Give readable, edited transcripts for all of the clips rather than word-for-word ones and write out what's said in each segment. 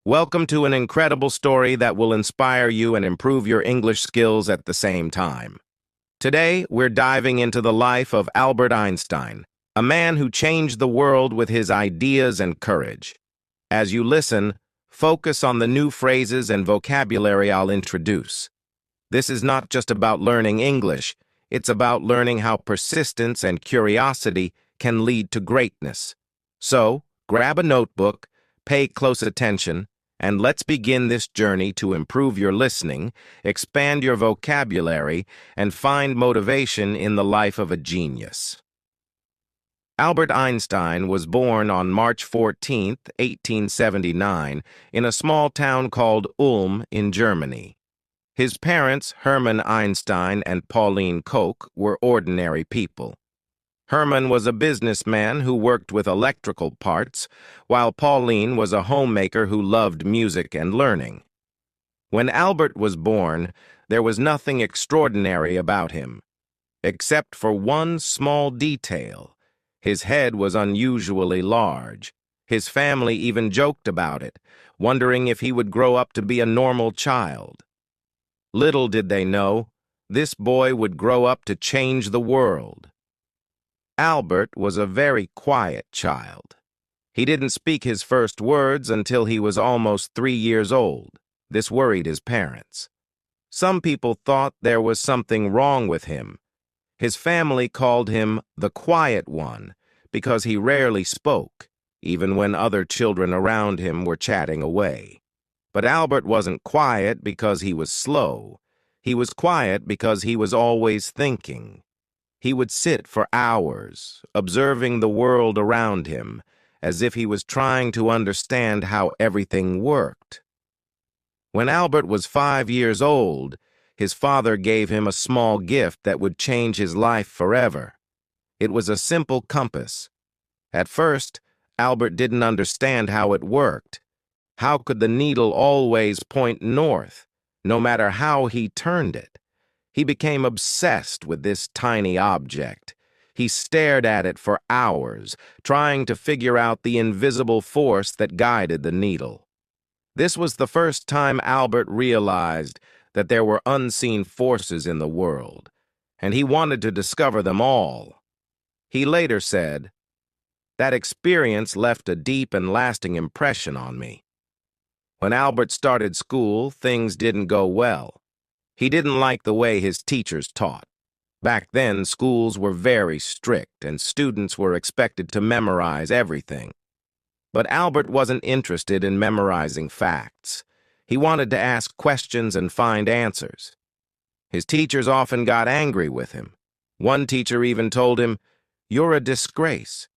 Welcome to an incredible story that will inspire you and improve your English skills at the same time. Today, we're diving into the life of Albert Einstein, a man who changed the world with his ideas and courage. As you listen, focus on the new phrases and vocabulary I'll introduce. This is not just about learning English, it's about learning how persistence and curiosity can lead to greatness. So, grab a notebook, pay close attention, and let's begin this journey to improve your listening, expand your vocabulary, and find motivation in the life of a genius. Albert Einstein was born on March 14, 1879, in a small town called Ulm in Germany. His parents, Hermann Einstein and Pauline Koch, were ordinary people. Hermann was a businessman who worked with electrical parts, while Pauline was a homemaker who loved music and learning. When Albert was born, there was nothing extraordinary about him, except for one small detail. His head was unusually large. His family even joked about it, wondering if he would grow up to be a normal child. Little did they know, this boy would grow up to change the world. Albert was a very quiet child. He didn't speak his first words until he was almost 3 years old. This worried his parents. Some people thought there was something wrong with him. His family called him the quiet one because he rarely spoke, even when other children around him were chatting away. But Albert wasn't quiet because he was slow. He was quiet because he was always thinking. He would sit for hours, observing the world around him, as if he was trying to understand how everything worked. When Albert was 5 years old, his father gave him a small gift that would change his life forever. It was a simple compass. At first, Albert didn't understand how it worked. How could the needle always point north, no matter how he turned it? He became obsessed with this tiny object. He stared at it for hours, trying to figure out the invisible force that guided the needle. This was the first time Albert realized that there were unseen forces in the world, and he wanted to discover them all. He later said, "That experience left a deep and lasting impression on me." When Albert started school, things didn't go well. He didn't like the way his teachers taught. Back then, schools were very strict, and students were expected to memorize everything. But Albert wasn't interested in memorizing facts. He wanted to ask questions and find answers. His teachers often got angry with him. One teacher even told him, "You're a disgrace.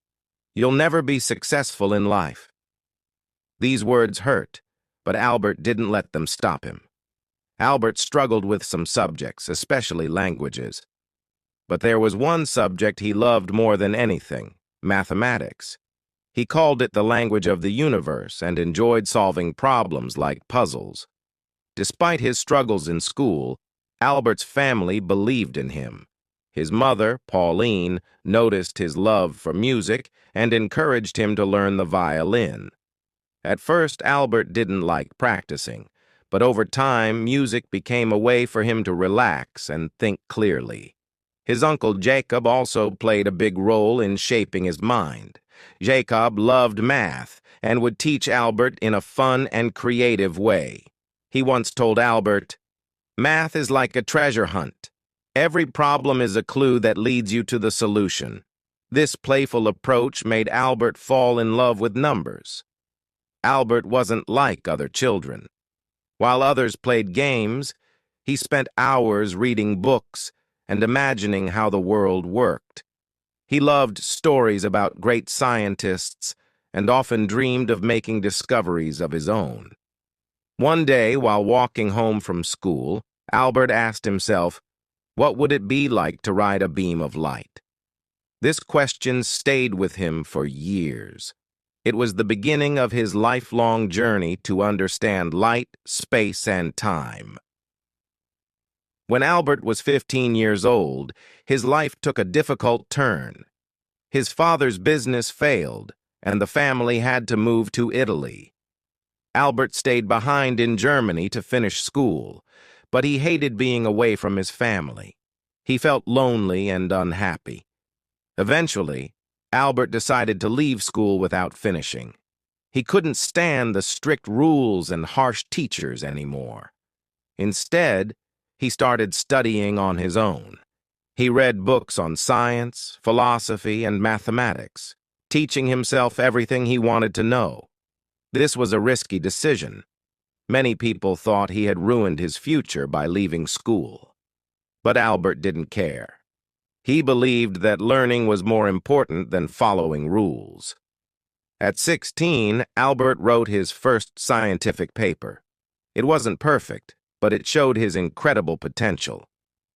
You'll never be successful in life." These words hurt, but Albert didn't let them stop him. Albert struggled with some subjects, especially languages. But there was one subject he loved more than anything: mathematics. He called it the language of the universe and enjoyed solving problems like puzzles. Despite his struggles in school, Albert's family believed in him. His mother, Pauline, noticed his love for music and encouraged him to learn the violin. At first, Albert didn't like practicing, but over time, music became a way for him to relax and think clearly. His uncle Jacob also played a big role in shaping his mind. Jacob loved math and would teach Albert in a fun and creative way. He once told Albert, "Math is like a treasure hunt. Every problem is a clue that leads you to the solution." This playful approach made Albert fall in love with numbers. Albert wasn't like other children. While others played games, he spent hours reading books and imagining how the world worked. He loved stories about great scientists and often dreamed of making discoveries of his own. One day, while walking home from school, Albert asked himself, what would it be like to ride a beam of light? This question stayed with him for years. It was the beginning of his lifelong journey to understand light, space, and time. When Albert was 15 years old, his life took a difficult turn. His father's business failed, and the family had to move to Italy. Albert stayed behind in Germany to finish school, but he hated being away from his family. He felt lonely and unhappy. Eventually, Albert decided to leave school without finishing. He couldn't stand the strict rules and harsh teachers anymore. Instead, he started studying on his own. He read books on science, philosophy, and mathematics, teaching himself everything he wanted to know. This was a risky decision. Many people thought he had ruined his future by leaving school. But Albert didn't care. He believed that learning was more important than following rules. At 16, Albert wrote his first scientific paper. It wasn't perfect, but it showed his incredible potential.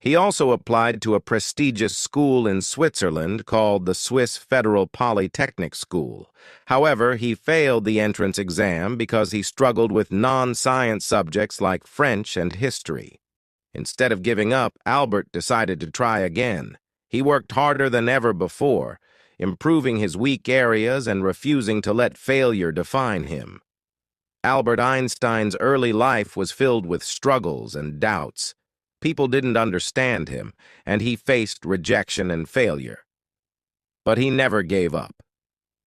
He also applied to a prestigious school in Switzerland called the Swiss Federal Polytechnic School. However, he failed the entrance exam because he struggled with non-science subjects like French and history. Instead of giving up, Albert decided to try again. He worked harder than ever before, improving his weak areas and refusing to let failure define him. Albert Einstein's early life was filled with struggles and doubts. People didn't understand him, and he faced rejection and failure. But he never gave up.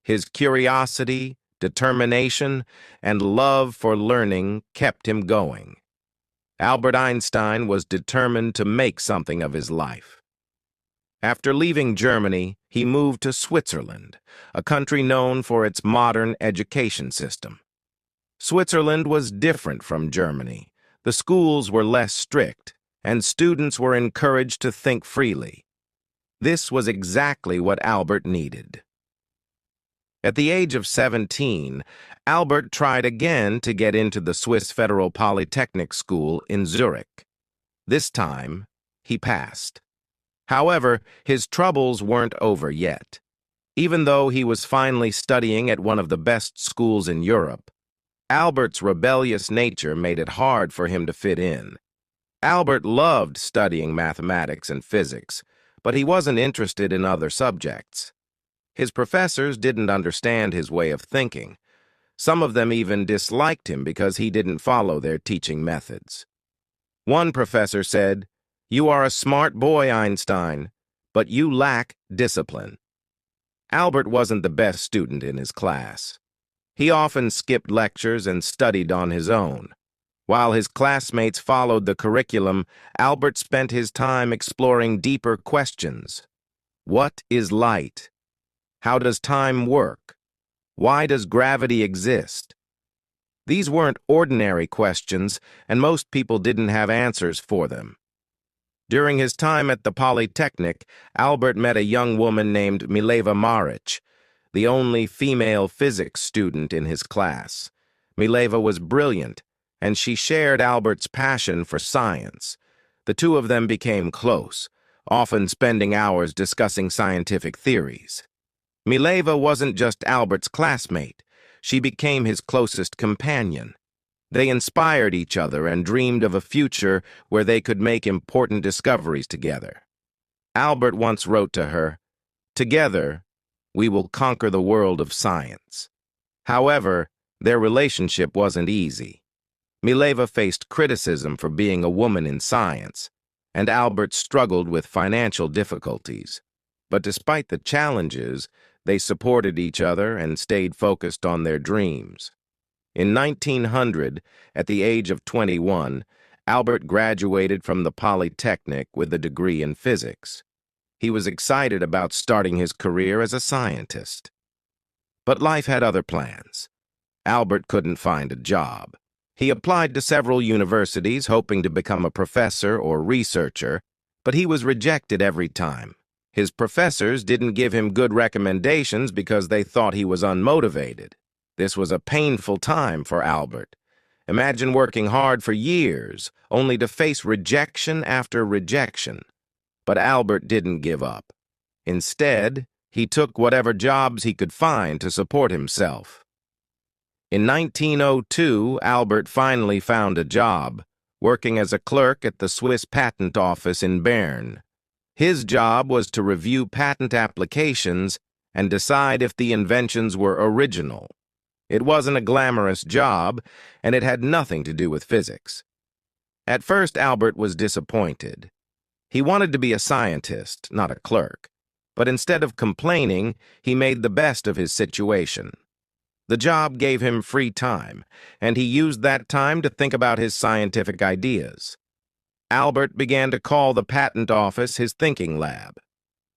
His curiosity, determination, and love for learning kept him going. Albert Einstein was determined to make something of his life. After leaving Germany, he moved to Switzerland, a country known for its modern education system. Switzerland was different from Germany. The schools were less strict, and students were encouraged to think freely. This was exactly what Albert needed. At the age of 17, Albert tried again to get into the Swiss Federal Polytechnic School in Zurich. This time, he passed. However, his troubles weren't over yet. Even though he was finally studying at one of the best schools in Europe, Albert's rebellious nature made it hard for him to fit in. Albert loved studying mathematics and physics, but he wasn't interested in other subjects. His professors didn't understand his way of thinking. Some of them even disliked him because he didn't follow their teaching methods. One professor said, "You are a smart boy, Einstein, but you lack discipline." Albert wasn't the best student in his class. He often skipped lectures and studied on his own. While his classmates followed the curriculum, Albert spent his time exploring deeper questions. What is light? How does time work? Why does gravity exist? These weren't ordinary questions, and most people didn't have answers for them. During his time at the Polytechnic, Albert met a young woman named Mileva Maric, the only female physics student in his class. Mileva was brilliant, and she shared Albert's passion for science. The two of them became close, often spending hours discussing scientific theories. Mileva wasn't just Albert's classmate. She became his closest companion. They inspired each other and dreamed of a future where they could make important discoveries together. Albert once wrote to her, "Together, we will conquer the world of science." However, their relationship wasn't easy. Mileva faced criticism for being a woman in science, and Albert struggled with financial difficulties. But despite the challenges, they supported each other and stayed focused on their dreams. In 1900, at the age of 21, Albert graduated from the Polytechnic with a degree in physics. He was excited about starting his career as a scientist. But life had other plans. Albert couldn't find a job. He applied to several universities hoping to become a professor or researcher, but he was rejected every time. His professors didn't give him good recommendations because they thought he was unmotivated. This was a painful time for Albert. Imagine working hard for years, only to face rejection after rejection. But Albert didn't give up. Instead, he took whatever jobs he could find to support himself. In 1902, Albert finally found a job, working as a clerk at the Swiss Patent Office in Bern. His job was to review patent applications and decide if the inventions were original. It wasn't a glamorous job, and it had nothing to do with physics. At first, Albert was disappointed. He wanted to be a scientist, not a clerk. But instead of complaining, he made the best of his situation. The job gave him free time, and he used that time to think about his scientific ideas. Albert began to call the patent office his thinking lab.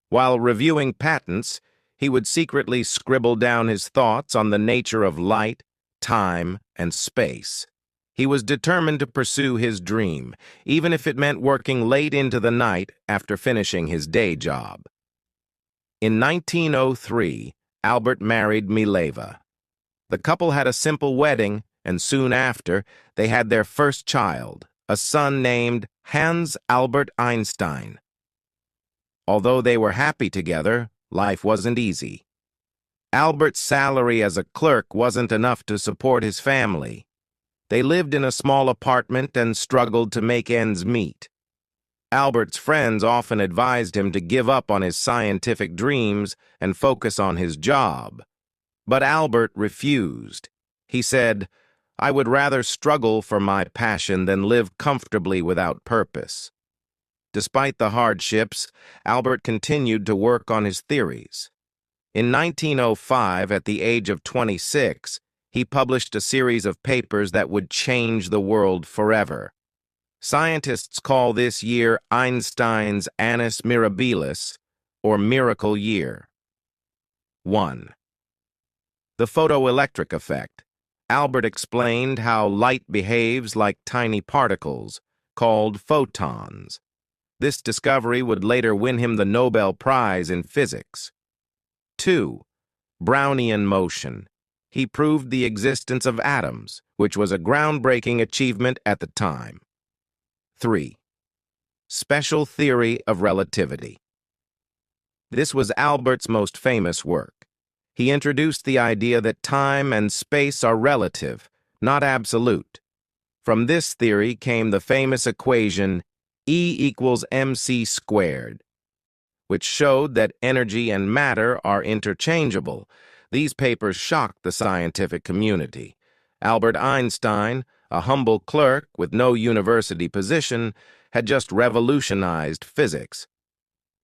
While reviewing patents, he would secretly scribble down his thoughts on the nature of light, time, and space. He was determined to pursue his dream, even if it meant working late into the night after finishing his day job. In 1903, Albert married Mileva. The couple had a simple wedding, and soon after, they had their first child, a son named Hans Albert Einstein. Although they were happy together, life wasn't easy. Albert's salary as a clerk wasn't enough to support his family. They lived in a small apartment and struggled to make ends meet. Albert's friends often advised him to give up on his scientific dreams and focus on his job. But Albert refused. He said, "I would rather struggle for my passion than live comfortably without purpose." Despite the hardships, Albert continued to work on his theories. In 1905, at the age of 26, he published a series of papers that would change the world forever. Scientists call this year Einstein's Annus Mirabilis, or Miracle Year. 1. The photoelectric effect. Albert explained how light behaves like tiny particles, called photons. This discovery would later win him the Nobel Prize in Physics. 2. Brownian motion. He proved the existence of atoms, which was a groundbreaking achievement at the time. 3. Special theory of relativity. This was Albert's most famous work. He introduced the idea that time and space are relative, not absolute. From this theory came the famous equation E equals mc squared, which showed that energy and matter are interchangeable. These papers shocked the scientific community. Albert Einstein, a humble clerk with no university position, had just revolutionized physics.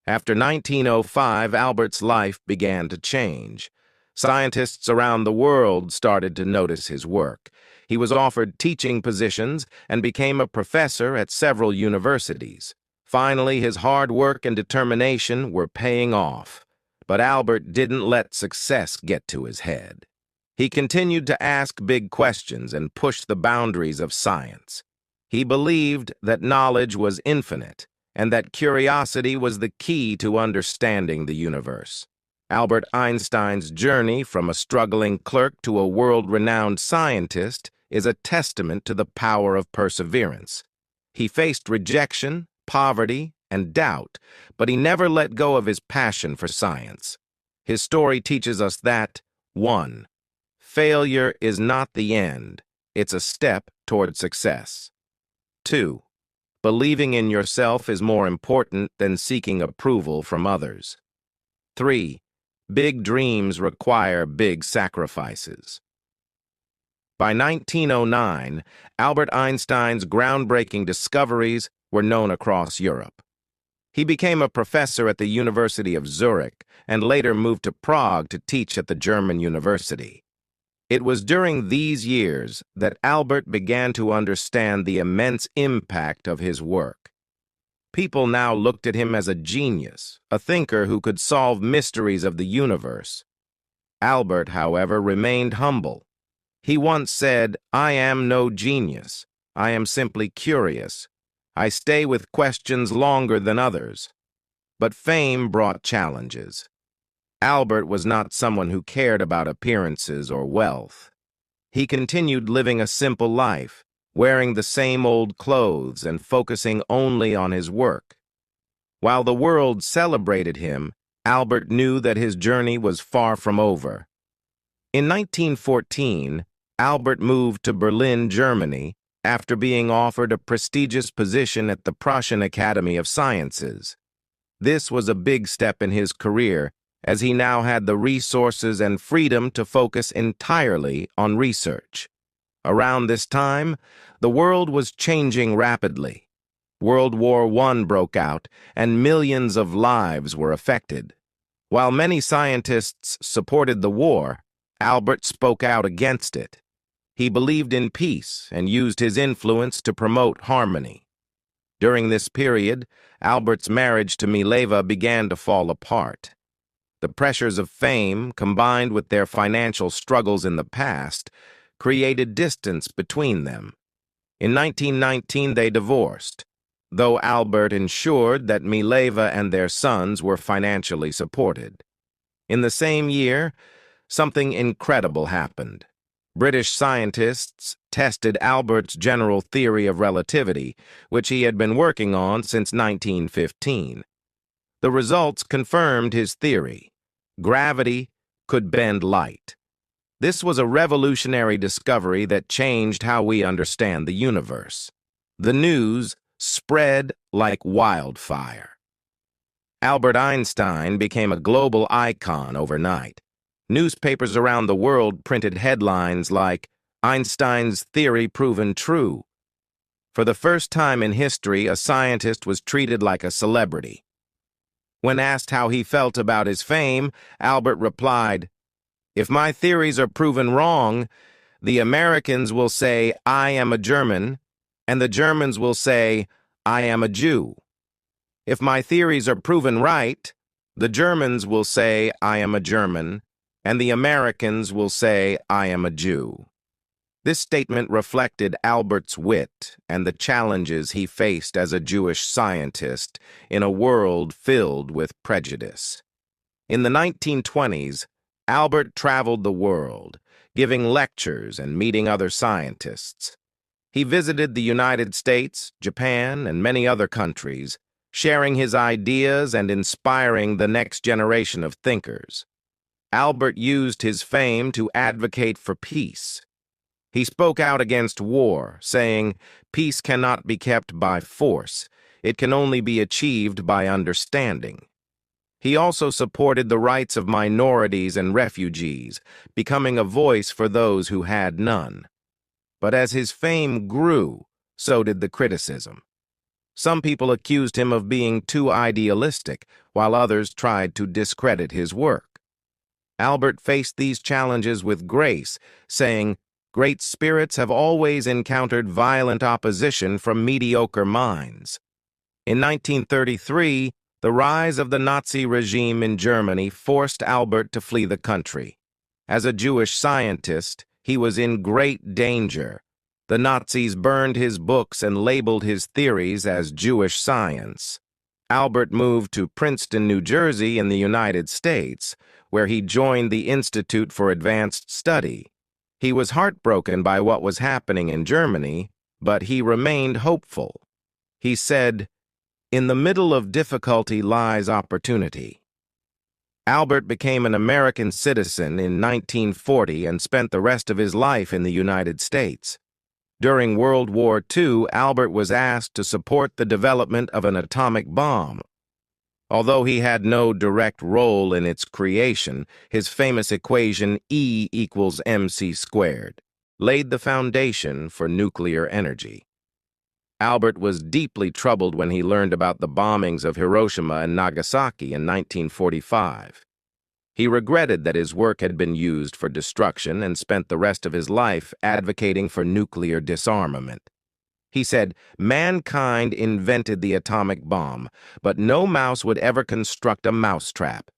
After 1905, Albert's life began to change. Scientists around the world started to notice his work. He was offered teaching positions and became a professor at several universities. Finally, his hard work and determination were paying off. But Albert didn't let success get to his head. He continued to ask big questions and push the boundaries of science. He believed that knowledge was infinite and that curiosity was the key to understanding the universe. Albert Einstein's journey from a struggling clerk to a world-renowned scientist is a testament to the power of perseverance. He faced rejection, poverty, and doubt, but he never let go of his passion for science. His story teaches us that, 1. Failure is not the end, it's a step toward success. 2. Believing in yourself is more important than seeking approval from others. 3. Big dreams require big sacrifices. By 1909, Albert Einstein's groundbreaking discoveries were known across Europe. He became a professor at the University of Zurich and later moved to Prague to teach at the German university. It was during these years that Albert began to understand the immense impact of his work. People now looked at him as a genius, a thinker who could solve mysteries of the universe. Albert, however, remained humble. He once said, "I am no genius. I am simply curious. I stay with questions longer than others." But fame brought challenges. Albert was not someone who cared about appearances or wealth. He continued living a simple life, wearing the same old clothes and focusing only on his work. While the world celebrated him, Albert knew that his journey was far from over. In 1914, Albert moved to Berlin, Germany, after being offered a prestigious position at the Prussian Academy of Sciences. This was a big step in his career, as he now had the resources and freedom to focus entirely on research. Around this time, the world was changing rapidly. World War I broke out, and millions of lives were affected. While many scientists supported the war, Albert spoke out against it. He believed in peace and used his influence to promote harmony. During this period, Albert's marriage to Mileva began to fall apart. The pressures of fame, combined with their financial struggles in the past, created distance between them. In 1919, they divorced, though Albert ensured that Mileva and their sons were financially supported. In the same year, something incredible happened. British scientists tested Albert's general theory of relativity, which he had been working on since 1915. The results confirmed his theory. Gravity could bend light. This was a revolutionary discovery that changed how we understand the universe. The news spread like wildfire. Albert Einstein became a global icon overnight. Newspapers around the world printed headlines like, "Einstein's theory proven true." For the first time in history, a scientist was treated like a celebrity. When asked how he felt about his fame, Albert replied, "If my theories are proven wrong, the Americans will say, 'I am a German,' and the Germans will say, 'I am a Jew.' If my theories are proven right, the Germans will say, 'I am a German,' and the Americans will say, 'I am a Jew.'" This statement reflected Albert's wit and the challenges he faced as a Jewish scientist in a world filled with prejudice. In the 1920s, Albert traveled the world, giving lectures and meeting other scientists. He visited the United States, Japan, and many other countries, sharing his ideas and inspiring the next generation of thinkers. Albert used his fame to advocate for peace. He spoke out against war, saying, "Peace cannot be kept by force. It can only be achieved by understanding." He also supported the rights of minorities and refugees, becoming a voice for those who had none. But as his fame grew, so did the criticism. Some people accused him of being too idealistic, while others tried to discredit his work. Albert faced these challenges with grace, saying, "Great spirits have always encountered violent opposition from mediocre minds." In 1933, the rise of the Nazi regime in Germany forced Albert to flee the country. As a Jewish scientist, he was in great danger. The Nazis burned his books and labeled his theories as Jewish science. Albert moved to Princeton, New Jersey in the United States, where he joined the Institute for Advanced Study. He was heartbroken by what was happening in Germany, but he remained hopeful. He said, "In the middle of difficulty lies opportunity." Albert became an American citizen in 1940 and spent the rest of his life in the United States. During World War II, Albert was asked to support the development of an atomic bomb. Although he had no direct role in its creation, his famous equation E equals mc squared laid the foundation for nuclear energy. Albert was deeply troubled when he learned about the bombings of Hiroshima and Nagasaki in 1945. He regretted that his work had been used for destruction and spent the rest of his life advocating for nuclear disarmament. He said, "Mankind invented the atomic bomb, but no mouse would ever construct a mousetrap."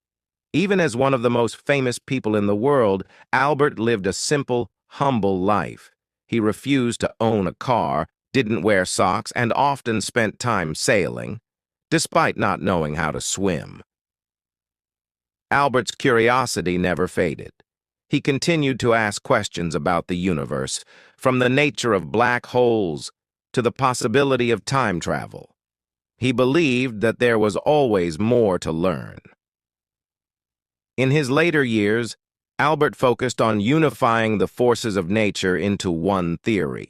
Even as one of the most famous people in the world, Albert lived a simple, humble life. He refused to own a car, didn't wear socks, and often spent time sailing, despite not knowing how to swim. Albert's curiosity never faded. He continued to ask questions about the universe, from the nature of black holes to the possibility of time travel. He believed that there was always more to learn. In his later years, Albert focused on unifying the forces of nature into one theory,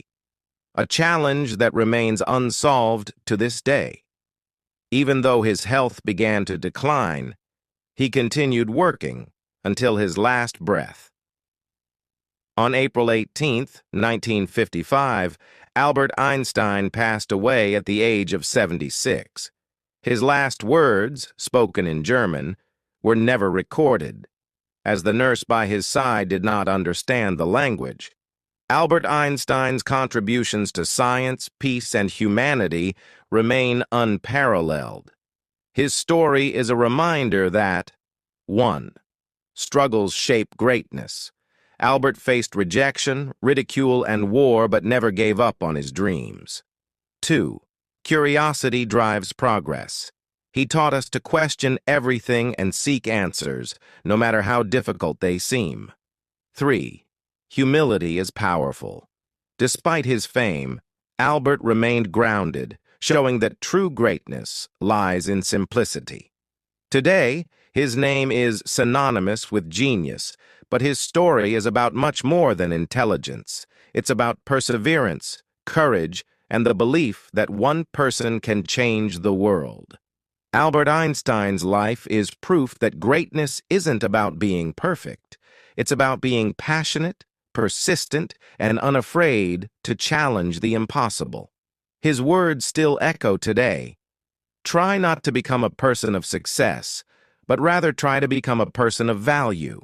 a challenge that remains unsolved to this day. Even though his health began to decline, He continued working until his last breath. On April 18, 1955, Albert Einstein passed away at the age of 76. His last words, spoken in German, were never recorded, as the nurse by his side did not understand the language. Albert Einstein's contributions to science, peace, and humanity remain unparalleled. His story is a reminder that 1. Struggles shape greatness. Albert faced rejection, ridicule, and war, but never gave up on his dreams. 2. Curiosity drives progress. He taught us to question everything and seek answers, no matter how difficult they seem. 3. Humility is powerful. Despite his fame, Albert remained grounded, showing that true greatness lies in simplicity. Today, his name is synonymous with genius, but his story is about much more than intelligence. It's about perseverance, courage, and the belief that one person can change the world. Albert Einstein's life is proof that greatness isn't about being perfect. It's about being passionate, persistent, and unafraid to challenge the impossible. His words still echo today. Try not to become a person of success, but rather try to become a person of value.